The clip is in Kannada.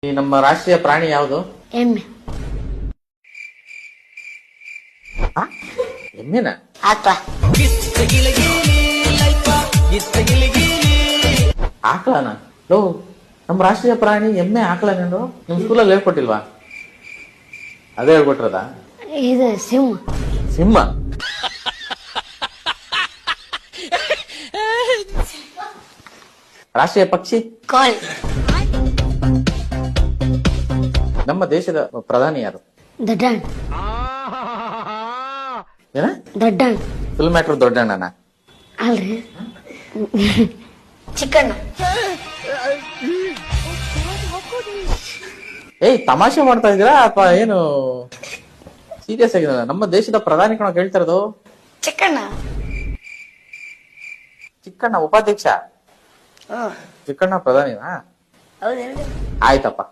ಈ ನಮ್ಮ ರಾಷ್ಟ್ರೀಯ ಪ್ರಾಣಿ ಯಾವುದು? ಎಮ್ಮೆ. ಎಮ್ಮೆನ? ಆಕಳ. ಆಕಳನ? ಲೋ, ನಮ್ಮ ರಾಷ್ಟ್ರೀಯ ಪ್ರಾಣಿ ಎಮ್ಮೆ ಆಕಳನೇನು? ನಿಮ್ ಸ್ಕೂಲಲ್ಲಿ ಹೇಳ್ಕೊಟ್ಟಿಲ್ವಾ? ಅದೇ ಹೇಳ್ಕೊಟ್ರದ? ಇದು ಸಿಂಹ. ಸಿಂಹ? ರಾಷ್ಟ್ರೀಯ ಪಕ್ಷಿ? ಕೋಳಿ. ನಮ್ಮ ದೇಶದ ಪ್ರಧಾನಿ ಯಾರು? ದಡ್ಡಣ್ಣ. ಏನ? ದಡ್ಡಣ್ಣ. ಫಿಲ್ಮ್ ಆಕ್ಟರ್ ದೊಡ್ಡಣ್ಣನ? ಅಲ್ರಿ, ಚಿಕ್ಕಣ್ಣ. ಏಯ್, ತಮಾಷೆ ಮಾಡ್ತಾ ಇದೀರಾ ಅಥವಾ ಏನು ಸೀರಿಯಸ್ ಆಗಿದೆ? ನಮ್ಮ ದೇಶದ ಪ್ರಧಾನಿ ಕಣ ಕೇಳ್ತಾ ಇರೋದು. ಚಿಕ್ಕಣ್ಣ. ಚಿಕ್ಕಣ್ಣ ಉಪಾಧ್ಯಕ್ಷ? ಚಿಕ್ಕಣ್ಣ ಪ್ರಧಾನಿನಾ? ಹೌದೇನ್ರಿ? ಆಯ್ತಪ್ಪ.